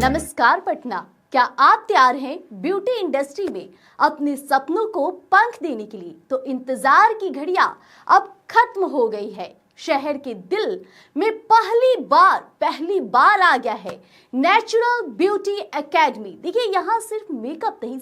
नमस्कार पटना। क्या आप तैयार हैं ब्यूटी इंडस्ट्री में अपने सपनों को पंख देने के लिए? तो इंतजार की घड़ियां अब खत्म हो गई है। शहर के दिल में पहली बार आ गया है नेचुरल ब्यूटी एकेडमी। देखिए, यहाँ सिर्फ मेकअप नहीं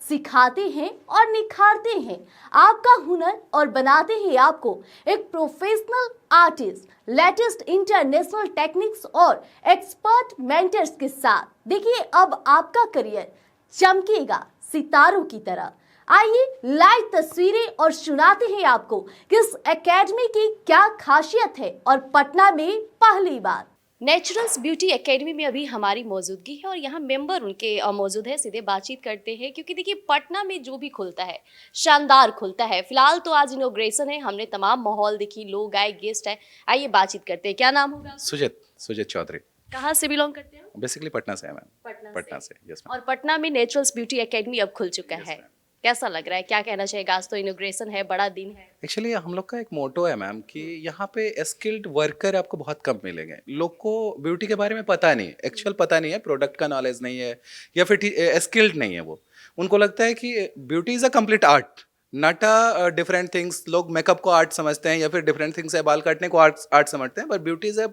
सिखाते हैं और निखारते हैं आपका हुनर और बनाते हैं आपको एक professional artist, latest international techniques और एक्सपर्ट मेंटर्स के साथ। देखिए, अब आपका करियर चमकेगा सितारों की तरह। आइए लाइव तस्वीरें और सुनाते हैं आपको कि इस एकेडमी की क्या खासियत है और पटना में पहली बार। नेचुरल्स ब्यूटी एकेडमी में अभी हमारी मौजूदगी है और यहाँ मेंबर उनके मौजूद है। सीधे बातचीत करते हैं, क्योंकि देखिए पटना में जो भी खुलता है शानदार खुलता है। फिलहाल तो आज इनॉग्रेशन है, हमने तमाम माहौल देखी, लोग आए, गेस्ट आए। आइए बातचीत करते हैं। क्या नाम होगा? सुजित चौधरी। कहाँ से बिलोंग करते हैं? बेसिकली पटना से है मैम। पटना से यस मैम। और पटना में नेचुरल्स ब्यूटी एकेडमी अब खुल चुका है, कैसा लग रहा है? क्या कहना चाहिएगा? आज तो इनॉग्रेशन है, बड़ा दिन है। एक्चुअली हम लोग का एक मोटो है मैम कि यहाँ पे स्किल्ड वर्कर आपको बहुत कम मिलेंगे। लोग को ब्यूटी के बारे में पता नहीं, एक्चुअल पता नहीं है, प्रोडक्ट का नॉलेज नहीं है या फिर स्किल्ड नहीं है। वो उनको लगता है कि beauty is a complete art, not a different things. लोग मेकअप को आर्ट समझते हैं या फिर डिफरेंट थिंग्स है, बाल काटने को आर्ट समझते हैं, पर beauty is a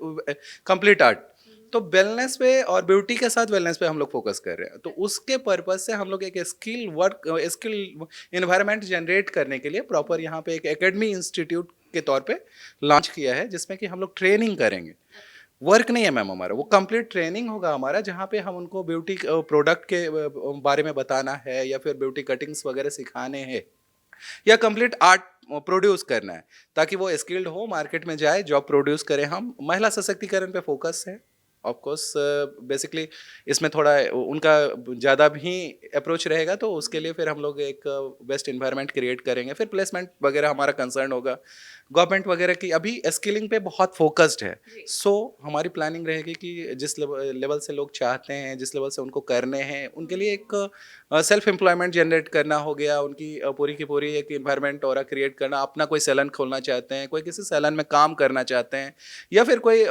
complete art. तो वेलनेस पे और ब्यूटी के साथ वेलनेस पे हम लोग फोकस कर रहे हैं। तो उसके पर्पज से हम लोग एक स्किल इन्वायरमेंट जनरेट करने के लिए प्रॉपर यहाँ पे एक एकेडमी इंस्टीट्यूट के तौर पे लॉन्च किया है, जिसमें कि हम लोग ट्रेनिंग करेंगे। वर्क नहीं है मैम हमारा, वो कंप्लीट ट्रेनिंग होगा हमारा, जहाँ पे हम उनको ब्यूटी प्रोडक्ट के बारे में बताना है या फिर ब्यूटी कटिंग्स वगैरह सिखाने हैं या कंप्लीट आर्ट प्रोड्यूस करना है, ताकि वो स्किल्ड हो, मार्केट में जाए, जॉब प्रोड्यूस करें। हम महिला सशक्तिकरण पे फोकस है। ऑफ कोर्स बेसिकली इसमें थोड़ा उनका ज़्यादा भी अप्रोच रहेगा, तो उसके लिए फिर हम लोग एक बेस्ट इन्वायरमेंट क्रिएट करेंगे। फिर प्लेसमेंट वगैरह हमारा कंसर्न होगा। गवर्नमेंट वगैरह की अभी स्किलिंग पे बहुत फोकस्ड है। सो हमारी प्लानिंग रहेगी कि जिस लेवल से लोग चाहते हैं, जिस लेवल से उनको करने हैं, उनके लिए एक सेल्फ एम्प्लॉयमेंट जनरेट करना हो गया। उनकी पूरी की पूरी एक इन्वायरमेंट और क्रिएट करना। अपना कोई सैलून खोलना चाहते हैं, कोई किसी सैलून में काम करना चाहते हैं या फिर कोई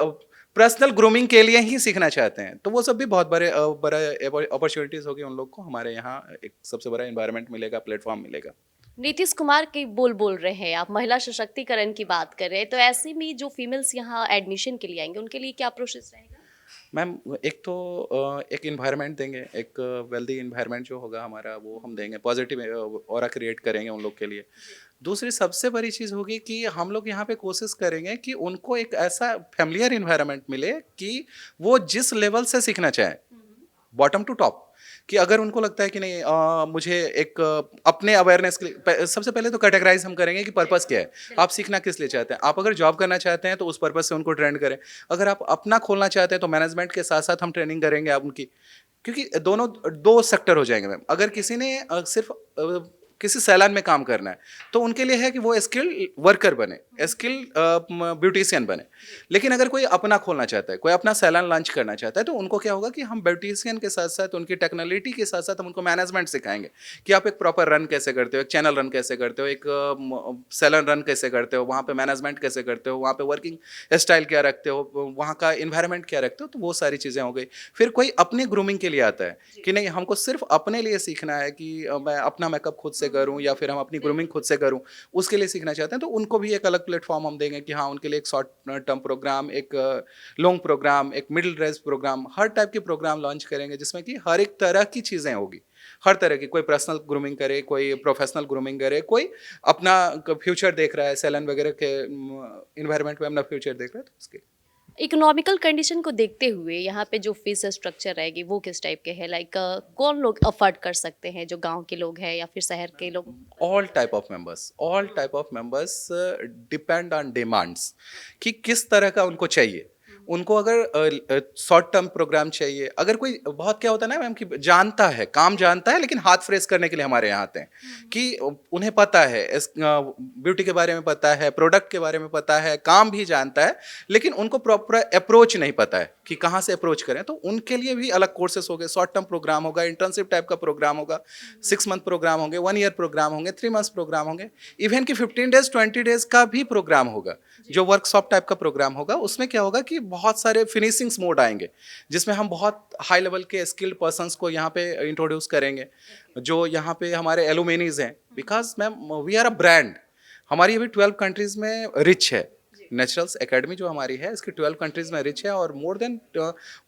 पर्सनल ग्रूमिंग के लिए ही सीखना चाहते हैं, तो वो सब भी बहुत बड़ा अपॉर्चुनिटीज़ होगी उन लोग को। हमारे यहाँ एक सबसे बड़ा इन्वायरमेंट मिलेगा, प्लेटफॉर्म मिलेगा। नीतीश कुमार की बोल रहे हैं आप, महिला सशक्तिकरण की बात कर रहे हैं, तो ऐसे में जो फीमेल्स यहाँ एडमिशन के लिए आएंगे उनके लिए क्या प्रोसेस रहेगा? मैम एक तो एक इन्वायरमेंट देंगे, एक वेल्दी इन्वायरमेंट जो होगा हमारा वो हम देंगे, पॉजिटिव ऑरा क्रिएट करेंगे उन लोग के लिए। दूसरी सबसे बड़ी चीज़ होगी कि हम लोग यहाँ पे कोशिश करेंगे कि उनको एक ऐसा फैमिलियर इन्वायरमेंट मिले कि वो जिस लेवल से सीखना चाहे, बॉटम टू टॉप, कि अगर उनको लगता है कि नहीं मुझे एक अपने अवेयरनेस के लिए, सबसे पहले तो कैटेगराइज हम करेंगे कि पर्पस क्या है, आप सीखना किस लिए चाहते हैं। आप अगर जॉब करना चाहते हैं तो उस पर्पस से उनको ट्रेंड करें। अगर आप अपना खोलना चाहते हैं तो मैनेजमेंट के साथ साथ हम ट्रेनिंग करेंगे आप उनकी, क्योंकि दोनों दो सेक्टर हो जाएंगे मैम। अगर किसी ने सिर्फ किसी सैलून में काम करना है तो उनके लिए है कि वो स्किल्ड वर्कर बने, स्किल्ड ब्यूटिशियन बने। लेकिन अगर कोई अपना खोलना चाहता है, कोई अपना सैलून लॉन्च करना चाहता है, तो उनको क्या होगा कि हम ब्यूटिशियन के साथ साथ उनकी टेक्नोलॉजी के साथ साथ हम उनको मैनेजमेंट सिखाएंगे कि आप एक प्रॉपर रन कैसे करते हो, एक चैनल रन कैसे करते हो, एक सैलून रन कैसे करते हो, वहाँ पे मैनेजमेंट कैसे करते हो, वहाँ पे वर्किंग स्टाइल क्या रखते हो, वहाँ का इन्वायरमेंट क्या रखते हो। तो वो सारी चीज़ें हो गई। फिर कोई अपने ग्रूमिंग के लिए आता है कि नहीं हमको सिर्फ अपने लिए सीखना है कि मैं अपना मेकअप खुद से करूं या फिर हम अपनी ग्रूमिंग खुद से करूं, उसके लिए सीखना चाहते हैं, तो उनको भी एक अलग प्लेटफॉर्म हम देंगे कि हाँ उनके लिए एक शॉर्ट टर्म प्रोग्राम, एक लॉन्ग प्रोग्राम, एक मिडिल रेंज प्रोग्राम, हर टाइप के प्रोग्राम लॉन्च करेंगे, जिसमें कि हर एक तरह की चीज़ें होगी, हर तरह की। कोई पर्सनल ग्रूमिंग करे, कोई प्रोफेशनल ग्रूमिंग करे, कोई अपना फ्यूचर देख रहा है, सैलून वगैरह के इन्वायरमेंट में अपना फ्यूचर देख रहा है, तो उसके इकोनॉमिकल कंडीशन को देखते हुए यहाँ पे जो फीस स्ट्रक्चर रहेगी वो किस टाइप के है? लाइक कौन लोग अफोर्ड कर सकते हैं, जो गांव के लोग हैं या फिर शहर के लोग? All type of members depend on demands कि किस तरह का उनको चाहिए। उनको अगर शॉर्ट टर्म प्रोग्राम चाहिए, अगर कोई बहुत क्या होता है ना मैम कि जानता है, काम जानता है, लेकिन हाथ फ्रेश करने के लिए हमारे यहाँ आते हैं कि उन्हें पता है ब्यूटी के बारे में, पता है प्रोडक्ट के बारे में, पता है काम भी जानता है, लेकिन उनको प्रॉपर अप्रोच नहीं पता है कि कहाँ से अप्रोच करें। तो उनके लिए भी अलग कोर्सेस हो गए, शॉर्ट टर्म प्रोग्राम होगा, इंटर्नशिप टाइप का प्रोग्राम होगा, 6 मंथ प्रोग्राम होंगे, 1 ईयर प्रोग्राम होंगे, 3 मंथ्स प्रोग्राम होंगे, इवन कि 15 डेज 20 डेज का भी प्रोग्राम होगा, जो वर्कशॉप टाइप का प्रोग्राम होगा। उसमें क्या होगा कि बहुत सारे फिनिशिंग्स मोड आएंगे जिसमें हम बहुत हाई लेवल के स्किल्ड पर्सन्स को यहाँ पे इंट्रोड्यूस करेंगे, जो यहाँ पे हमारे एलुमिनीज हैं, because ma'am we are a brand. हमारी अभी 12 कंट्रीज में रिच है। नेचुरल्स एकेडमी जो हमारी है इसकी 12 कंट्रीज में रिच है और more than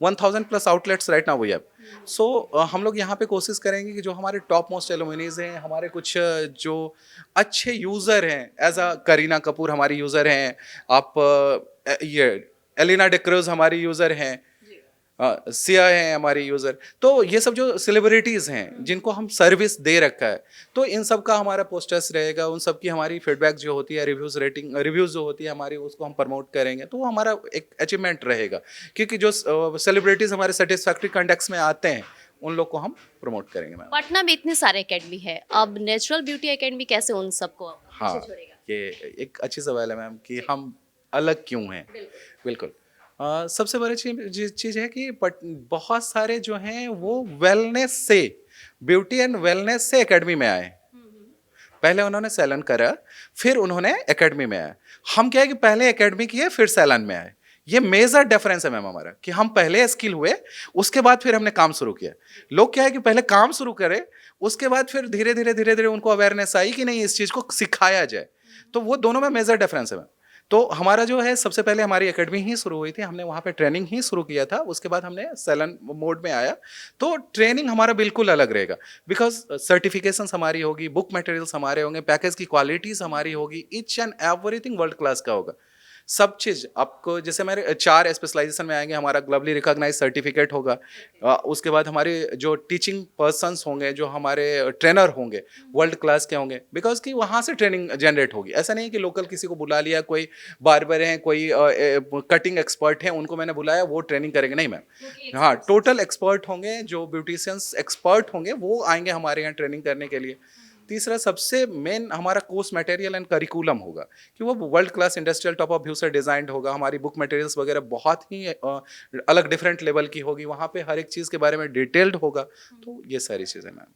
1000 plus outlets right now we have. So हम लोग यहाँ पे कोशिश करेंगे कि जो हमारे टॉप मोस्ट एलुमिनीज हैं, हमारे कुछ जो अच्छे यूज़र हैं, एज अ करीना कपूर हमारी यूज़र हैं, आप ये एलिना डिक्रूज हमारी यूज़र हैं, सिया है हमारी यूज़र, तो ये सब जो सेलिब्रिटीज़ हैं जिनको हम सर्विस दे रखा है, तो इन सब का हमारा पोस्टर्स रहेगा, उन सब की हमारी फीडबैक जो होती है, रिव्यूज़ जो होती है हमारी, उसको हम प्रमोट करेंगे, तो वो हमारा एक अचीवमेंट रहेगा। क्योंकि जो सेलिब्रिटीज़ हमारे सेटिस्फैक्ट्री कंटेक्स में आते हैं उन लोग को हम प्रमोट करेंगे मैम। पटना में इतने सारे एकेडमी है, अब नेचुरल ब्यूटी एकेडमी कैसे उन सबको हाँ, पीछे छोड़ेगा? ये एक अच्छी सवाल है मैम कि हम अलग क्यों हैं। बिल्कुल। सबसे बड़ी चीज़ है कि बहुत सारे जो हैं वो वेलनेस से, ब्यूटी एंड वेलनेस से एकेडमी में आए। पहले उन्होंने सैलून करा, फिर उन्होंने एकेडमी में आए। हम क्या है कि पहले एकेडमी किए फिर सैलून में आए। ये मेजर डिफरेंस है मैम हमारा, कि हम पहले स्किल हुए उसके बाद फिर हमने काम शुरू किया। लोग क्या है कि पहले काम शुरू करें उसके बाद फिर धीरे धीरे उनको अवेयरनेस आई कि नहीं इस चीज़ को सिखाया जाए। तो वो दोनों में मेजर डिफरेंस है मैम। तो हमारा जो है सबसे पहले हमारी एकेडमी ही शुरू हुई थी, हमने वहाँ पे ट्रेनिंग ही शुरू किया था, उसके बाद हमने सैलून मोड में आया। तो ट्रेनिंग हमारा बिल्कुल अलग रहेगा, बिकॉज सर्टिफिकेशंस हमारी होगी, बुक मटेरियल्स हमारे होंगे, पैकेज की क्वालिटीज़ हमारी होगी, each and everything world class का होगा। सब चीज़ आपको, जैसे हमारे 4 स्पेशलाइजेशन में आएंगे, हमारा ग्लोबली रिकॉग्नाइज सर्टिफिकेट होगा। उसके बाद हमारे जो टीचिंग पर्सन्स होंगे, जो हमारे ट्रेनर होंगे वर्ल्ड क्लास के होंगे, बिकॉज कि वहाँ से ट्रेनिंग जनरेट होगी। ऐसा नहीं कि लोकल किसी को बुला लिया, कोई बार्बर हैं, कोई कटिंग एक्सपर्ट हैं, उनको मैंने बुलाया वो ट्रेनिंग करेंगे, नहीं मैम। हाँ, टोटल एक्सपर्ट होंगे, जो ब्यूटिशियंस एक्सपर्ट होंगे वो आएंगे हमारे यहाँ ट्रेनिंग करने के लिए। तीसरा सबसे मेन हमारा कोर्स मटेरियल एंड करिकुलम होगा कि वो world class industrial top of view से डिजाइंड होगा। हमारी बुक मटेरियल्स वगैरह बहुत ही अलग डिफरेंट लेवल की होगी, वहाँ पे हर एक चीज़ के बारे में डिटेल्ड होगा। तो ये सारी चीज़ें मैम।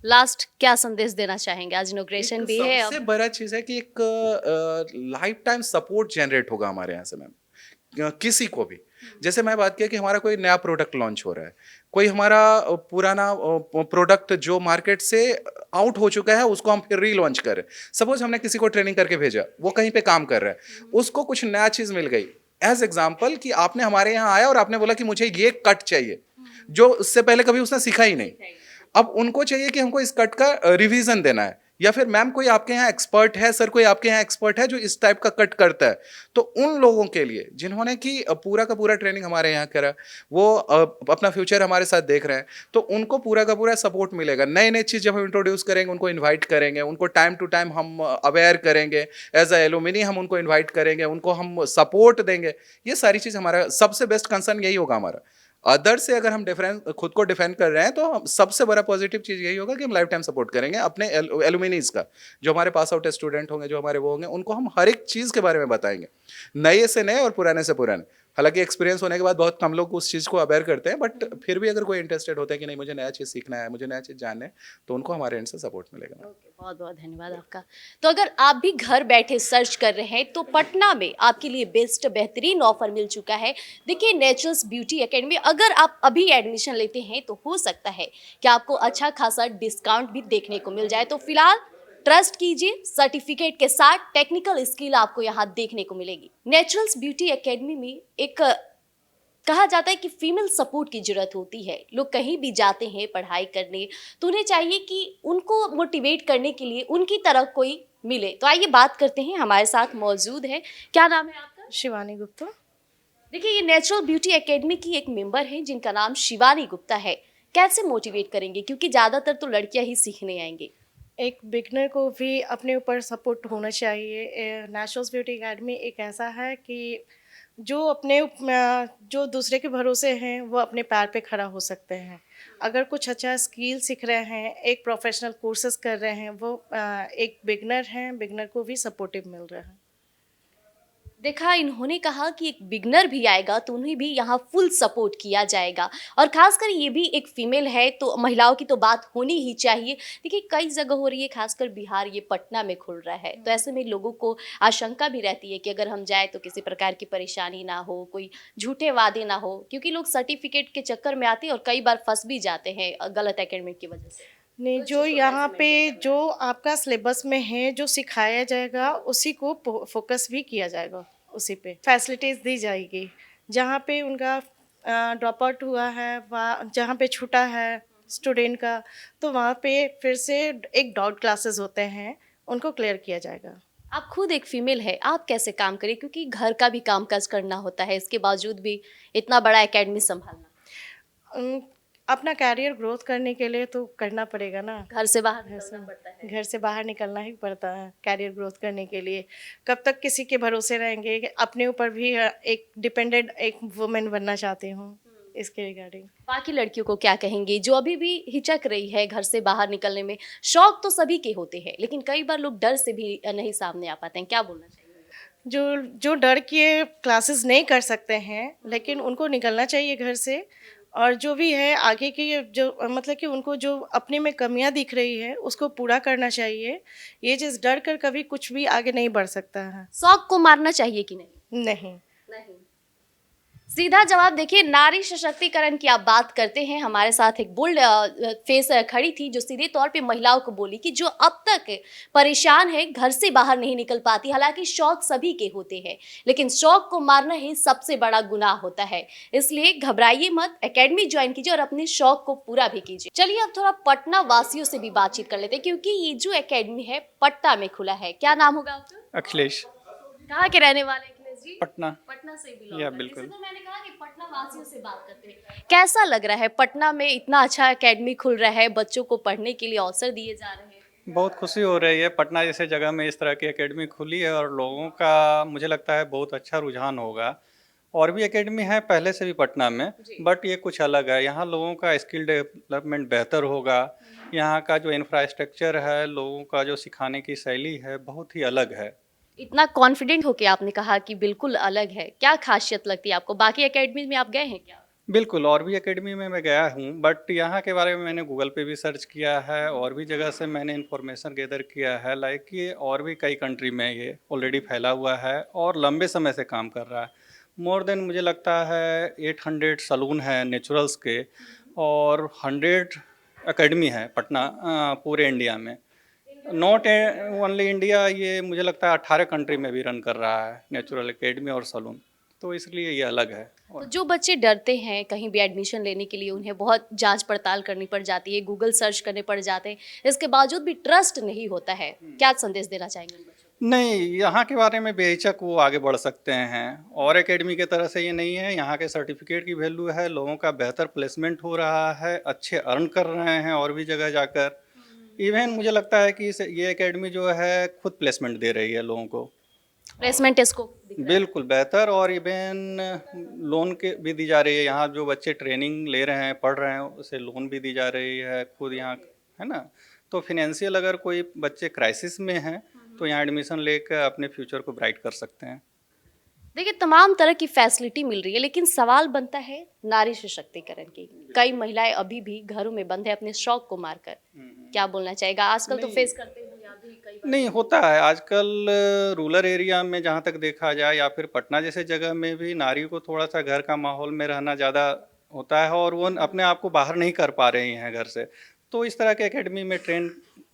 लास्ट क्या संदेश देना चाहेंगे? आज इनॉग्रेशन भी है, सबसे बड़ा चीज़ है कि एक लाइफ टाइम सपोर्ट जनरेट होगा हमारे यहाँ से मैम, किसी को भी। जैसे मैं बात किया कि हमारा कोई नया प्रोडक्ट लॉन्च हो रहा है, कोई हमारा पुराना प्रोडक्ट जो मार्केट से आउट हो चुका है उसको हम फिर रीलॉन्च कर रहे हैं। सपोज हमने किसी को ट्रेनिंग करके भेजा, वो कहीं पे काम कर रहा है, उसको कुछ नया चीज़ मिल गई। एज एग्जाम्पल कि आपने हमारे यहाँ आया और आपने बोला कि मुझे ये कट चाहिए, जो उससे पहले कभी उसने सीखा ही नहीं। अब उनको चाहिए कि हमको इस कट का रिवीजन देना है, या फिर मैम कोई आपके यहाँ एक्सपर्ट है, सर कोई आपके यहाँ एक्सपर्ट है जो इस टाइप का कट करता है। तो उन लोगों के लिए जिन्होंने कि पूरा का पूरा ट्रेनिंग हमारे यहाँ करा, वो अपना फ्यूचर हमारे साथ देख रहे हैं, तो उनको पूरा का पूरा सपोर्ट मिलेगा। नई नई चीज़ जब हम इंट्रोड्यूस करेंगे उनको इन्वाइट करेंगे, उनको टाइम टू टाइम हम अवेयर करेंगे, एज अ एलुमिनी हम उनको इन्वाइट करेंगे, उनको हम सपोर्ट देंगे। ये सारी चीज़ हमारा सबसे बेस्ट कंसर्न यही होगा हमारा। अदर से अगर हम डिफरेंस खुद को डिफेंड कर रहे हैं तो सबसे बड़ा पॉजिटिव चीज़ यही होगा कि हम लाइफ टाइम सपोर्ट करेंगे अपने एलुमिनीज का। जो हमारे पास आउट स्टूडेंट होंगे, जो हमारे वो होंगे, उनको हम हर एक चीज़ के बारे में बताएंगे, नए से नए और पुराने से पुराने। हालांकि एक्सपीरियंस होने के बाद बहुत कम लोग उस चीज़ को अवेयर करते हैं, बट फिर भी अगर कोई इंटरेस्टेड होता है कि नहीं मुझे नया चीज़ सीखना है, मुझे नया चीज़ जानना है, तो उनको हमारे एंड से सपोर्ट मिलेगा। बहुत बहुत धन्यवाद आपका। तो अगर आप भी घर बैठे सर्च कर रहे हैं तो पटना में आपके लिए बेस्ट बेहतरीन ऑफर मिल चुका है। देखिए, नेचुरल्स ब्यूटी एकेडमी, अगर आप अभी एडमिशन लेते हैं तो हो सकता है कि आपको अच्छा खासा डिस्काउंट भी देखने को मिल जाए। तो फिलहाल ट्रस्ट कीजिए, सर्टिफिकेट के साथ टेक्निकल स्किल आपको यहाँ देखने को मिलेगी। नेचुरल्स ब्यूटी एकेडमी में एक कहा जाता है कि फीमेल सपोर्ट की जरूरत होती है। लोग कहीं भी जाते हैं पढ़ाई करने, तो उन्हें चाहिए कि उनको मोटिवेट करने के लिए उनकी तरह कोई मिले। तो आइए बात करते हैं, हमारे साथ मौजूद है। क्या नाम है आपका? शिवानी गुप्ता। देखिए, ये नेचुरल ब्यूटी एकेडमी की एक मेंबर हैं जिनका नाम शिवानी गुप्ता है। कैसे मोटिवेट करेंगे, क्योंकि ज़्यादातर तो लड़कियां ही सीखने आएंगे। एक बिगनर को भी अपने ऊपर सपोर्ट होना चाहिए। नेचुरल्स ब्यूटी एकेडमी एक ऐसा है कि जो दूसरे के भरोसे हैं वो अपने पैर पे खड़ा हो सकते हैं। अगर कुछ अच्छा स्किल सीख रहे हैं, एक प्रोफेशनल कोर्सेज कर रहे हैं, वो एक बिगनर हैं, बिगनर को भी सपोर्टिव मिल रहा है। देखा, इन्होंने कहा कि एक बिगनर भी आएगा तो उन्हें भी यहाँ फुल सपोर्ट किया जाएगा, और खासकर ये भी एक फीमेल है तो महिलाओं की तो बात होनी ही चाहिए। देखिए, कई जगह हो रही है, खासकर बिहार, ये पटना में खुल रहा है, तो ऐसे में लोगों को आशंका भी रहती है कि अगर हम जाए तो किसी प्रकार की परेशानी ना हो, कोई झूठे वादे ना हो, क्योंकि लोग सर्टिफिकेट के चक्कर में आते हैं और कई बार फंस भी जाते हैं गलत एकेडमिक की वजह से। नहीं, तो इस जो चीज़ को यहाँ कैसे पे maintain करें? जो आपका सिलेबस में है, जो सिखाया जाएगा उसी को फोकस भी किया जाएगा, उसी पे फैसिलिटीज़ दी जाएगी। जहाँ पे उनका ड्रॉप आउट हुआ है, वहाँ जहाँ पे छूटा है स्टूडेंट का, तो वहाँ पे फिर से एक डाउट क्लासेस होते हैं, उनको क्लियर किया जाएगा। आप खुद एक फीमेल है, आप कैसे काम करें, क्योंकि घर का भी कामकाज करना होता है, इसके बावजूद भी इतना बड़ा एकेडमी संभालना, अम, अपना कैरियर ग्रोथ करने के लिए तो करना पड़ेगा ना। घर से बाहर घर से निकलना पड़ता है। घर से बाहर निकलना ही पड़ता है कैरियर ग्रोथ करने के लिए। कब तक किसी के भरोसे रहेंगे? अपने ऊपर भी एक डिपेंडेंट एक वुमेन बनना चाहती हूँ इसके रिगार्डिंग। बाकी लड़कियों को क्या कहेंगे जो अभी भी हिचक रही है घर से बाहर निकलने में? शौक तो सभी के होते हैं, लेकिन कई बार लोग डर से भी नहीं सामने आ पाते हैं, क्या बोलना चाहिए? जो जो डर के क्लासेस नहीं कर सकते हैं, लेकिन उनको निकलना चाहिए घर से। और जो भी है आगे की जो मतलब कि उनको जो अपने में कमियां दिख रही है उसको पूरा करना चाहिए। ये चीज़ डर कर कभी कुछ भी आगे नहीं बढ़ सकता है। शौक को मारना चाहिए कि नहीं? नहीं। नहीं। सीधा जवाब देखिए, नारी सशक्तिकरण की आप बात करते हैं, हमारे साथ एक बोल्ड फेस खड़ी थी जो सीधे तौर पे महिलाओं को बोली कि जो अब तक परेशान है, घर से बाहर नहीं निकल पाती, हालांकि शौक सभी के होते हैं, लेकिन शौक को मारना ही सबसे बड़ा गुनाह होता है। इसलिए घबराइए मत, एकेडमी ज्वाइन कीजिए और अपने शौक को पूरा भी कीजिए। चलिए अब थोड़ा पटना वासियों से भी बातचीत कर लेते हैं, क्योंकि ये जो एकेडमी है पटना में खुला है। क्या नाम होगा आपका? अखिलेश। कहाँ के रहने वाले अखिलेश जी? पटना। पटना से बिलोंग या करते हैं। बिल्कुल। जैसे तो मैंने कहा कि पटना वासियों से बात करते हैं, कैसा लग रहा है पटना में इतना अच्छा एकेडमी खुल रहा है, बच्चों को पढ़ने के लिए अवसर दिए जा रहे हैं? बहुत खुशी हो रही है, पटना जैसे जगह में इस तरह की एकेडमी खुली है और लोगों का मुझे लगता है बहुत अच्छा रुझान होगा। और भी एकेडमी है पहले से भी पटना में, बट ये कुछ अलग है। यहाँ लोगों का स्किल डेवलपमेंट बेहतर होगा। यहाँ का जो इंफ्रास्ट्रक्चर है, लोगों का जो सिखाने की शैली है, बहुत ही अलग है। इतना कॉन्फिडेंट होके आपने कहा कि बिल्कुल अलग है, क्या खासियत लगती है आपको? बाकी एकेडमी में आप गए हैं क्या? बिल्कुल, और भी एकेडमी में मैं गया हूँ, बट यहाँ के बारे में मैंने गूगल पे भी सर्च किया है और भी जगह से मैंने इन्फॉर्मेशन गैदर किया है। लाइक ये और भी कई कंट्री में ये ऑलरेडी फैला हुआ है और लंबे समय से काम कर रहा है। मोर देन मुझे लगता है 800 सलून है नेचुरल्स के, और 100 एकेडमी है पटना पूरे इंडिया में। नॉट ओनली इंडिया, ये मुझे लगता है 18 कंट्री में भी रन कर रहा है नेचुरल एकेडमी और सलून, तो इसलिए ये अलग है। तो जो बच्चे डरते हैं कहीं भी एडमिशन लेने के लिए, उन्हें बहुत जांच पड़ताल करनी पड़ जाती है, गूगल सर्च करने पड़ जाते हैं, इसके बावजूद भी ट्रस्ट नहीं होता है, क्या संदेश देना चाहेंगे उन बच्चों को? नहीं, यहाँ के बारे में बेहिचक वो आगे बढ़ सकते हैं। और एकेडमी के तरह से ये नहीं है, यहाँ के सर्टिफिकेट की वैल्यू है, लोगों का बेहतर प्लेसमेंट हो रहा है, अच्छे अर्न कर रहे हैं और भी जगह जाकर। इवन मुझे लगता है कि ये एकेडमी जो है खुद प्लेसमेंट दे रही है लोगों को। प्लेसमेंट इसको दिख रहा है। बिल्कुल बेहतर, और इवन लोन के भी दी जा रही है। यहाँ जो बच्चे ट्रेनिंग ले रहे हैं, पढ़ रहे हैं, उसे लोन भी दी जा रही है खुद यहाँ, है ना। तो फिनेंशियल अगर कोई बच्चे क्राइसिस में हैं तो यहाँ एडमिशन लेकर अपने फ्यूचर को ब्राइट कर सकते हैं। देखिए, तमाम तरह की फैसिलिटी मिल रही है, लेकिन सवाल बनता है नारी सशक्तिकरण की। कई महिलाएं अभी भी घरों में बंद है अपने शौक को मारकर, क्या बोलना चाहेगा? आजकल तो नहीं। फेस करते हैं यहाँ भी कई बार। नहीं, होता है आजकल रूरल एरिया में, जहाँ तक देखा जाए, या फिर पटना जैसे जगह में भी नारी को थोड़ा सा घर का माहौल में रहना ज़्यादा होता है और वो अपने आप को बाहर नहीं कर पा रही हैं घर से। तो इस तरह के एकेडमी में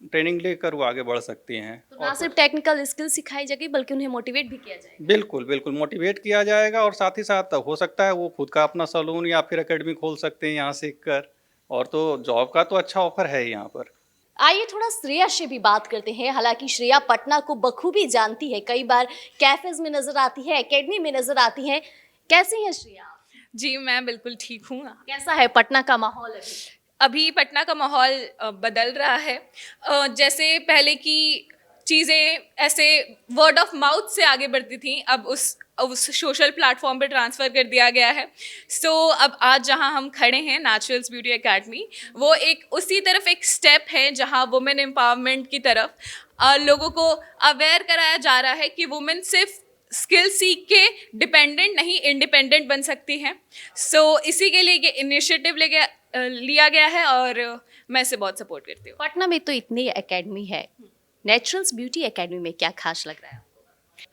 ट्रेनिंग लेकर वो आगे बढ़ सकती हैं। तो ना सिर्फ टेक्निकल स्किल सिखाई जाएगी, बल्कि उन्हें मोटिवेट भी किया जाएगा। बिल्कुल बिल्कुल मोटिवेट किया जाएगा, और साथ ही साथ हो सकता है वो खुद का अपना सलून या फिर एकेडमी खोल सकते हैं यहाँ सीख कर। और तो जॉब का तो अच्छा ऑफर है यहाँ पर। आइए थोड़ा श्रेया से भी बात करते हैं। हालांकि श्रेया पटना को बखूबी जानती है, कई बार कैफेज में नजर आती है, एकेडमी में नजर आती है। कैसी है श्रेया? जी, मैं बिल्कुल ठीक हूँ। कैसा है पटना का माहौल अभी? अभी पटना का माहौल बदल रहा है। जैसे पहले की चीज़ें ऐसे वर्ड ऑफ माउथ से आगे बढ़ती थी, अब उस सोशल प्लेटफॉर्म पे ट्रांसफ़र कर दिया गया है। सो अब आज जहाँ हम खड़े हैं, नेचुरल्स ब्यूटी एकेडमी, वो एक उसी तरफ एक स्टेप है जहाँ वुमेन एम्पावरमेंट की तरफ लोगों को अवेयर कराया जा रहा है कि वुमेन सिर्फ स्किल सीख के डिपेंडेंट नहीं इंडिपेंडेंट बन सकती हैं। सो इसी के लिए ये इनिशिएटिव लिया गया है और मैं इसे बहुत सपोर्ट करती हूँ। पटना में तो इतनी एकेडमी है, नेचुरल्स ब्यूटी एकेडमी में क्या खास लग रहा है?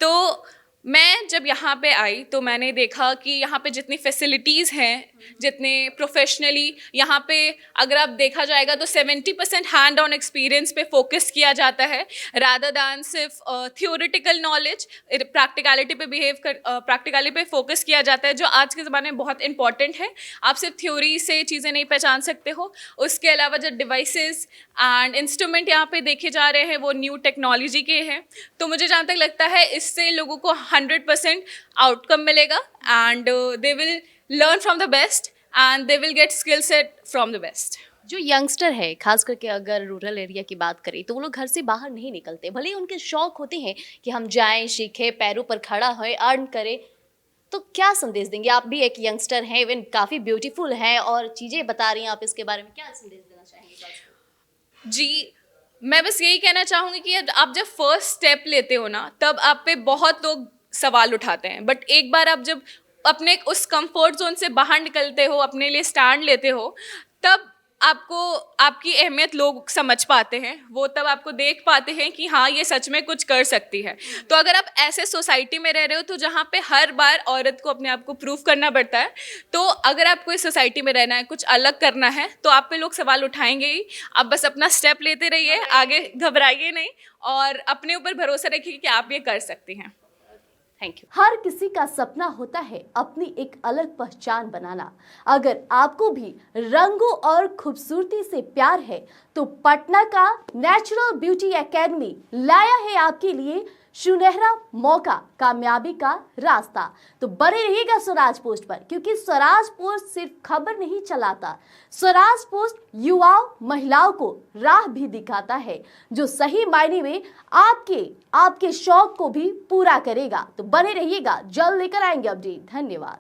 तो मैं जब यहाँ पे आई तो मैंने देखा कि यहाँ पे जितनी फैसिलिटीज़ हैं, जितने प्रोफेशनली यहाँ पे अगर आप देखा जाएगा तो 70% हैंड ऑन एक्सपीरियंस पे फोकस किया जाता है रादर दैन सिर्फ थियोरेटिकल नॉलेज। प्रैक्टिकलिटी पे फोकस किया जाता है, जो आज के ज़माने में बहुत इंपॉर्टेंट है। आप सिर्फ थ्योरी से चीज़ें नहीं पहचान सकते हो। उसके अलावा जो डिवाइसेस एंड इंस्ट्रूमेंट यहाँ पे देखे जा रहे हैं वो न्यू टेक्नोलॉजी के हैं। तो मुझे जहाँ तक लगता है इससे लोगों को 100% आउटकम मिलेगा and they will learn from the best and they will get skill set from the best. जो यंगस्टर है, खास करके अगर रूरल एरिया की बात करें, तो वो लोग घर से बाहर नहीं निकलते, भले ही उनके शौक होते हैं कि हम जाएं, सीखें, पैरों पर खड़ा होए, अर्न करें। तो क्या संदेश देंगे? आप भी एक यंगस्टर हैं, इवन काफ़ी ब्यूटीफुल हैं और चीज़ें बता रही हैं आप इसके बारे में, क्या संदेश देना चाहेंगे? जी, मैं बस यही कहना चाहूँगी कि आप जब फर्स्ट स्टेप लेते हो ना, तब आप पे बहुत लोग सवाल उठाते हैं, बट एक बार आप जब अपने उस कंफर्ट जोन से बाहर निकलते हो, अपने लिए स्टैंड लेते हो, तब आपको आपकी अहमियत लोग समझ पाते हैं। वो तब आपको देख पाते हैं कि हाँ, ये सच में कुछ कर सकती है। तो अगर आप ऐसे सोसाइटी में रह रहे हो तो जहाँ पे हर बार औरत को अपने आप को प्रूव करना पड़ता है, तो अगर आपको इस सोसाइटी में रहना है, कुछ अलग करना है, तो आप पे लोग सवाल उठाएंगे ही। आप बस अपना स्टेप लेते रहिए, आगे घबराइए नहीं और अपने ऊपर भरोसा रखिए कि आप ये कर सकती हैं। Thank you. हर किसी का सपना होता है अपनी एक अलग पहचान बनाना। अगर आपको भी रंगों और खूबसूरती से प्यार है तो पटना का नेचुरल ब्यूटी एकेडमी लाया है आपके लिए सुनहरा मौका, कामयाबी का रास्ता। तो बने रहिएगा स्वराज पोस्ट पर, क्योंकि स्वराज पोस्ट सिर्फ खबर नहीं चलाता, स्वराज पोस्ट युवाओं, महिलाओं को राह भी दिखाता है, जो सही मायने में आपके शौक को भी पूरा करेगा। तो बने रहिएगा, जल्द लेकर आएंगे अपडेट। धन्यवाद।